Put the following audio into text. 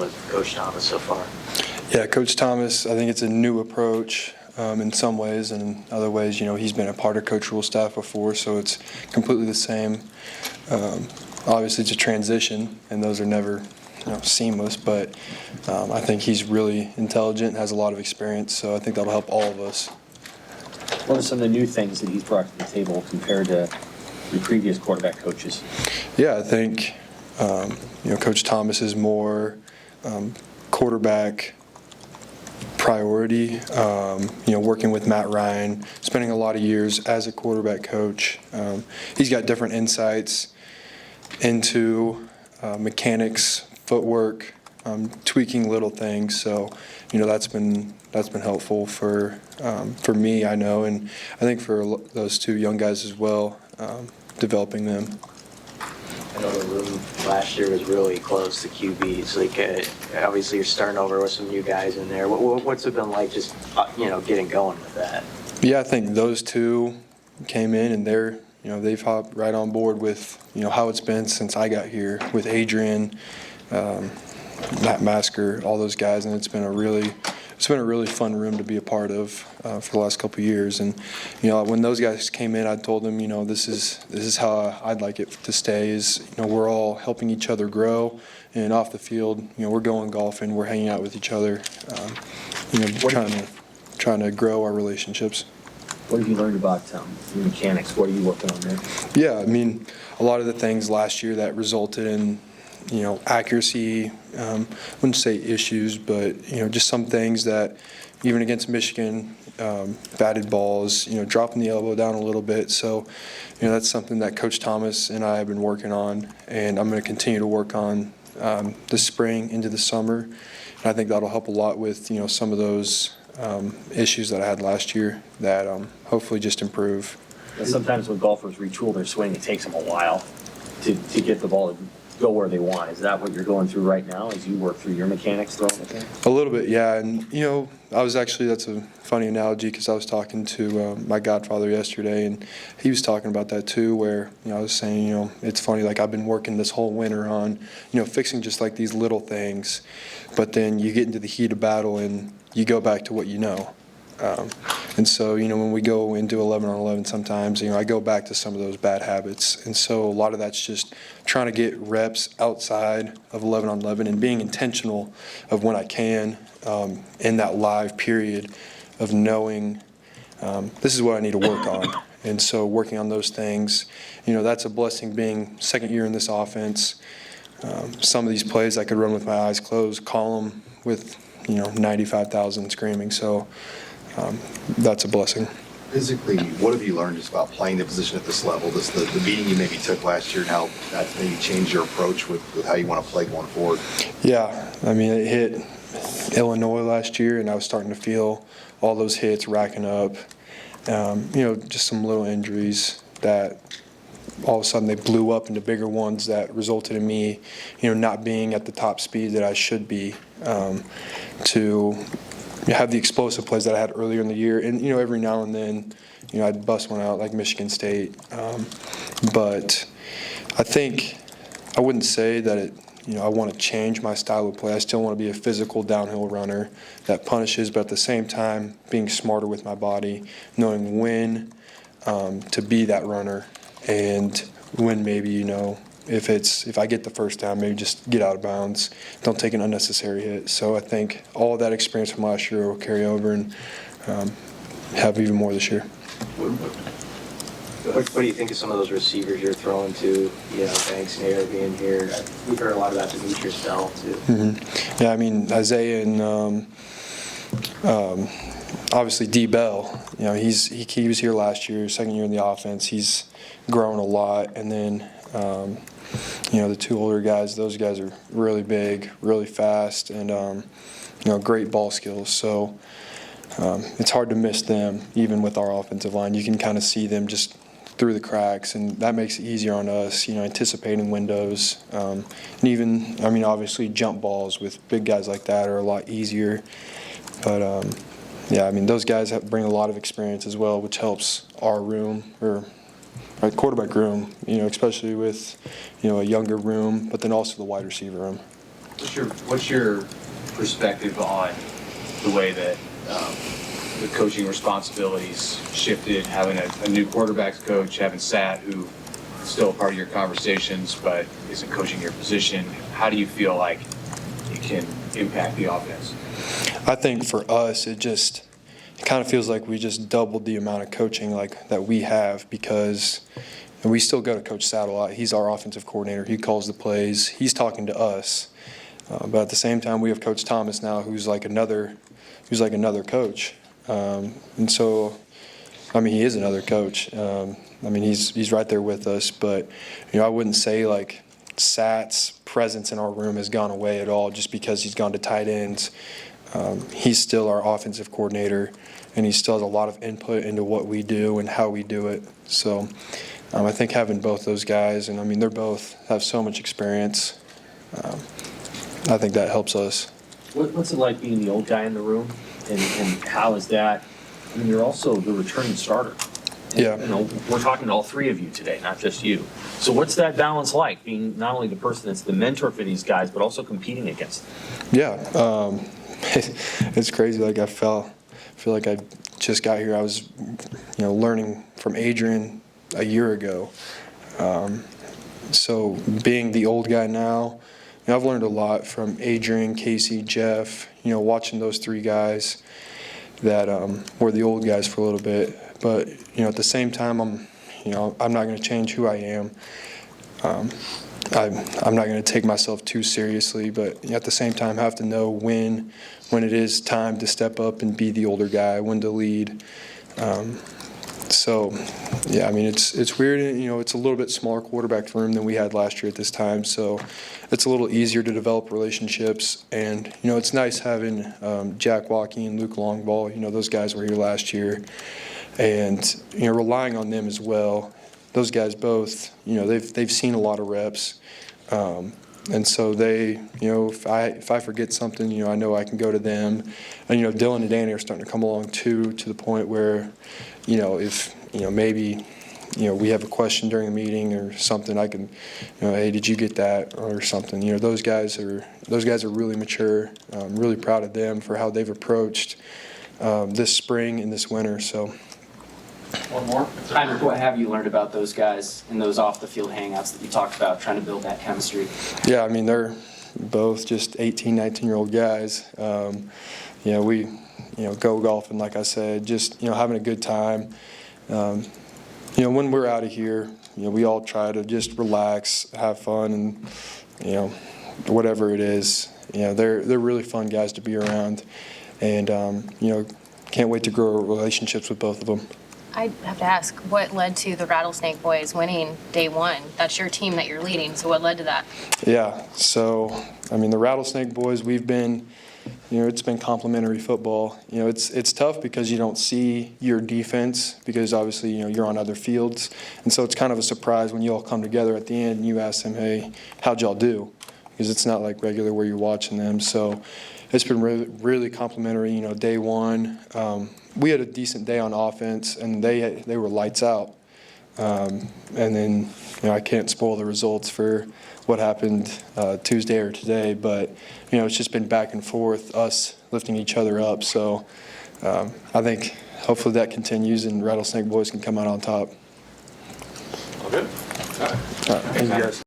with Coach Thomas so far? Yeah, Coach Thomas, I think it's a new approach in some ways, and in other ways, he's been a part of Coach Rule's staff before, so it's completely the same. Obviously, it's a transition, and those are never seamless, but I think he's really intelligent, has a lot of experience, so I think that'll help all of us. What are some of the new things that he's brought to the table compared to your previous quarterback coaches? Yeah, I think Coach Thomas is more quarterback priority. Working with Matt Ryan, spending a lot of years as a quarterback coach. He's got different insights into mechanics, footwork, tweaking little things. So, that's been helpful for me, I know, and I think for those two young guys as well, developing them. I know the room last year was really close to QBs. Obviously you're starting over with some new guys in there. What's it been like just getting going with that? Yeah, I think those two came in and they've hopped right on board with how it's been since I got here with Adrian, Matt Masker, all those guys, and it's been a really fun room to be a part of for the last couple of years. And when those guys came in, I told them, this is how I'd like it to stay. Is we're all helping each other grow, and off the field, we're going golfing, we're hanging out with each other, trying to grow our relationships. What have you learned about your mechanics? What are you working on there? Yeah, a lot of the things last year that resulted in accuracy, wouldn't say issues, but just some things that even against Michigan, batted balls, dropping the elbow down a little bit. So, that's something that Coach Thomas and I have been working on, and I'm going to continue to work on this spring into the summer. And I think that'll help a lot with some of those issues that I had last year that hopefully just improve. And sometimes when golfers retool their swing, it takes them a while to get the ball to go where they want. Is that what you're going through right now as you work through your mechanics throwing the thing? A little bit, yeah. And, that's a funny analogy because I was talking to my godfather yesterday, and he was talking about that too, where, I was saying, it's funny, I've been working this whole winter on, fixing just these little things, but then you get into the heat of battle and you go back to what you know. And so, when we go into 11 on 11 sometimes, I go back to some of those bad habits. And so a lot of that's just trying to get reps outside of 11 on 11 and being intentional of when I can in that live period of knowing this is what I need to work on. And so working on those things, that's a blessing being second year in this offense. Some of these plays I could run with my eyes closed, call them with 95,000 screaming. So that's a blessing. Physically, what have you learned just about playing the position at this level? The beating you maybe took last year and how that maybe changed your approach with how you want to play going forward? Yeah, it hit Illinois last year, and I was starting to feel all those hits racking up. Just some little injuries that all of a sudden they blew up into bigger ones that resulted in me, not being at the top speed that I should be to have the explosive plays that I had earlier in the year. And, every now and then, I'd bust one out like Michigan State. But I think I wouldn't say that I want to change my style of play. I still want to be a physical downhill runner that punishes, but at the same time being smarter with my body, knowing when to be that runner and when maybe, if I get the first down, maybe just get out of bounds, don't take an unnecessary hit. So I think all of that experience from last year will carry over and have even more this year. What do you think of some of those receivers you're throwing to, Banks and Air being here? We've heard a lot about Demetrius Bell, too. Mm-hmm. Yeah, Isaiah and obviously D. Bell, he was here last year, second year in the offense. He's grown a lot. And then, the two older guys, those guys are really big, really fast, and, great ball skills. So it's hard to miss them, even with our offensive line. You can kind of see them just through the cracks, and that makes it easier on us, anticipating windows. And even, obviously jump balls with big guys like that are a lot easier. But, those guys bring a lot of experience as well, which helps our room, or our quarterback room, especially with, a younger room, but then also the wide receiver room. What's your perspective on the way that the coaching responsibilities shifted, having a new quarterbacks coach, having Sat, who is still a part of your conversations but isn't coaching your position? How do you feel like it can impact the offense? I think for us, it kind of feels like we just doubled the amount of coaching that we have, because we still go to Coach Sat a lot. He's our offensive coordinator. He calls the plays. He's talking to us. But at the same time, we have Coach Thomas now, who's like another coach. And so, I mean, he is another coach. I mean, he's right there with us. But I wouldn't say like Sat's presence in our room has gone away at all just because he's gone to tight ends. He's still our offensive coordinator, and he still has a lot of input into what we do and how we do it. So I think having both those guys, and I mean, they're both have so much experience. I think that helps us. What's it like being the old guy in the room, and how is that? I mean, you're also the returning starter. Yeah. We're talking to all three of you today, not just you. So what's that balance like, being not only the person that's the mentor for these guys, but also competing against them? Yeah, it's crazy. Like I feel like I just got here. I was, learning from Adrian a year ago. So being the old guy now, I've learned a lot from Adrian, Casey, Jeff. Watching those three guys that were the old guys for a little bit. But at the same time, I'm not going to change who I am. I'm not going to take myself too seriously, but at the same time, I have to know when it is time to step up and be the older guy, when to lead. So, yeah, I mean, it's weird. It's a little bit smaller quarterback room than we had last year at this time, so it's a little easier to develop relationships. And it's nice having Jack Joaquin, Luke Longball. Those guys were here last year, and relying on them as well. Those guys both, they've seen a lot of reps, and so they, if I forget something, I know I can go to them. And Dylan and Danny are starting to come along too, to the point where, if maybe we have a question during a meeting or something, I can, hey, did you get that or something? Those guys are really mature. I'm really proud of them for how they've approached this spring and this winter. So. One more. Heinrich, what have you learned about those guys in those off-the-field hangouts that you talked about, trying to build that chemistry? Yeah, I mean, they're both just 18, 19-year-old guys. We, go golfing, like I said, just, having a good time. When we're out of here, we all try to just relax, have fun, and, whatever it is. They're really fun guys to be around. And, can't wait to grow relationships with both of them. I have to ask, what led to the Rattlesnake Boys winning day one? That's your team that you're leading, so what led to that? Yeah, so, I mean, the Rattlesnake Boys, we've been, it's been complimentary football. It's tough because you don't see your defense because obviously, you're on other fields. And so it's kind of a surprise when you all come together at the end and you ask them, hey, how'd y'all do? Because it's not like regular where you're watching them. So it's been really, really complimentary, day one. We had a decent day on offense, and they were lights out. And then, I can't spoil the results for what happened Tuesday or today, but, it's just been back and forth, us lifting each other up. So I think hopefully that continues and Rattlesnake Boys can come out on top. All good? All right. Thank you guys.